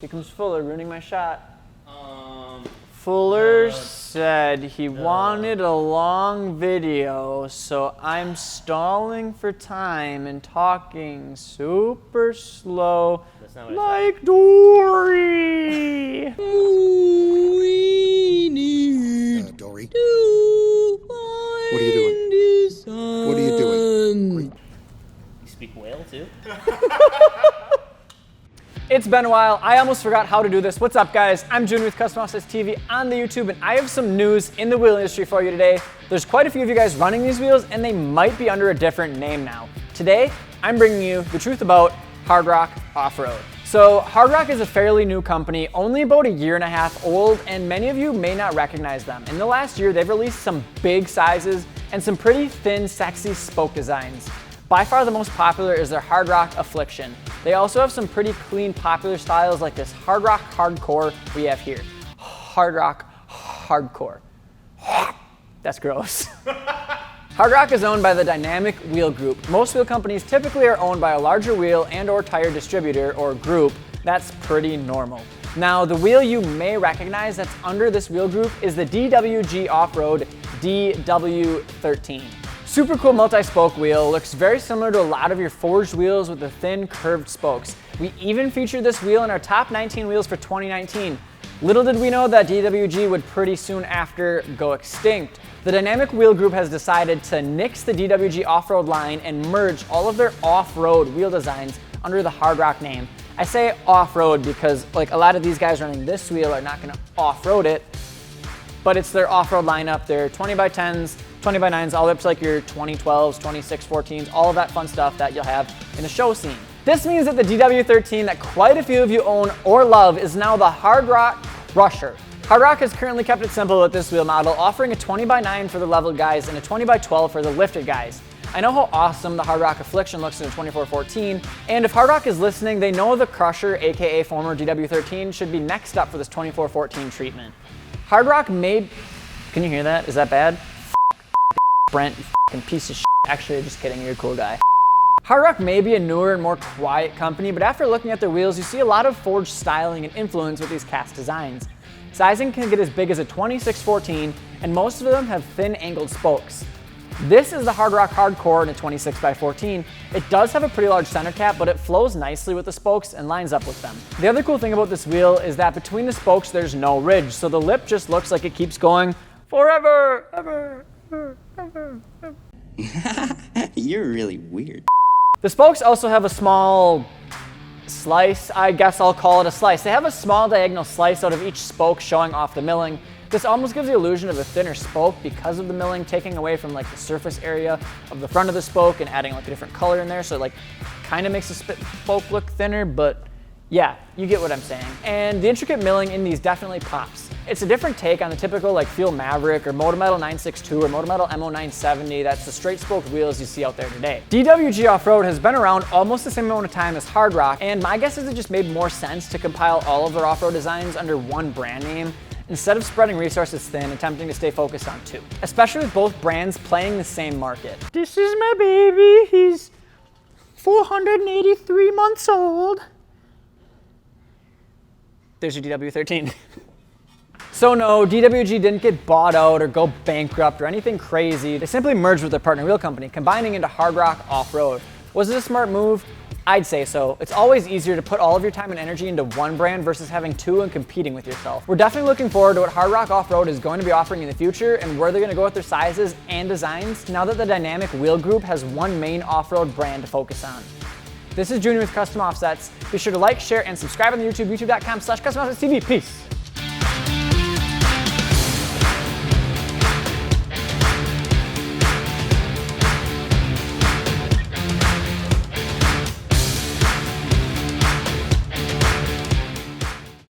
Here comes Fuller, ruining my shot. Fuller said he wanted a long video, so I'm stalling for time and talking super slow, like Dory. Dory? What are you doing? What are you doing? You speak whale too? It's been a while. I almost forgot how to do this. What's up, guys? I'm June with Custom Offsets TV on the YouTube, and I have some news in the wheel industry for you today. There's quite a few of you guys running these wheels, and they might be under a different name now. Today, I'm bringing you the truth about Hardrock Off-road. So Hardrock is a fairly new company, only about a year and a half old, and many of you may not recognize them. In the last year, they've released some big sizes and some pretty thin, sexy spoke designs. By far the most popular is their Hardrock Affliction. They also have some pretty clean, popular styles like this Hardrock Hardcore we have here. Hardrock Hardcore. That's gross. Hardrock is owned by the Dynamic Wheel Group. Most wheel companies typically are owned by a larger wheel and/or tire distributor or group. That's pretty normal. Now, the wheel you may recognize that's under this wheel group is the DWG Off-road DW13. Super cool multi-spoke wheel, looks very similar to a lot of your forged wheels with the thin curved spokes. We even featured this wheel in our top 19 wheels for 2019. Little did we know that DWG would pretty soon after go extinct. The Dynamic Wheel Group has decided to nix the DWG Off-road line and merge all of their off-road wheel designs under the Hardrock name. I say off-road because like a lot of these guys running this wheel are not gonna off-road it, but it's their off-road lineup, their 20x10s, 20x9s, all up to like your 2012s, 2614s, all of that fun stuff that you'll have in the show scene. This means that the DW13 that quite a few of you own or love is now the Hardrock Crusher. Hardrock has currently kept it simple with this wheel model, offering a 20x9 for the leveled guys and a 20x12 for the lifted guys. I know how awesome the Hardrock Affliction looks in a 2414, and if Hardrock is listening, they know the Crusher, aka former DW13, should be next up for this 2414 treatment. Hardrock may... Can you hear that? Is that bad? Brent, you fucking piece of shit. Actually, just kidding, you're a cool guy. Hardrock may be a newer and more quiet company, but after looking at their wheels, you see a lot of forged styling and influence with these cast designs. Sizing can get as big as a 2614, and most of them have thin angled spokes. This is the Hardrock Hardcore in a 26x14. It does have a pretty large center cap, but it flows nicely with the spokes and lines up with them. The other cool thing about this wheel is that between the spokes, there's no ridge, so the lip just looks like it keeps going forever, ever. You're really weird. The spokes also have a small slice, I guess I'll call it a slice. They have a small diagonal slice out of each spoke showing off the milling. This almost gives the illusion of a thinner spoke because of the milling, taking away from like the surface area of the front of the spoke and adding like a different color in there. So it like kind of makes the spoke look thinner, but yeah, you get what I'm saying. And the intricate milling in these definitely pops. It's a different take on the typical like Fuel Maverick or Motometal 962 or Motometal MO970. That's the straight spoked wheels you see out there today. DWG Off-road has been around almost the same amount of time as Hardrock, and my guess is it just made more sense to compile all of their off-road designs under one brand name instead of spreading resources thin, attempting to stay focused on two. Especially with both brands playing the same market. This is my baby, he's 483 months old. There's your DW13. So no, DWG didn't get bought out or go bankrupt or anything crazy. They simply merged with their partner wheel company, combining into Hardrock Off-road. Was it a smart move? I'd say so. It's always easier to put all of your time and energy into one brand versus having two and competing with yourself. We're definitely looking forward to what Hardrock Off-road is going to be offering in the future and where they're going to go with their sizes and designs now that the Dynamic Wheel Group has one main off-road brand to focus on. This is Junior with Custom Offsets. Be sure to like, share, and subscribe on the YouTube, youtube.com/CustomOffsetsTV. Peace.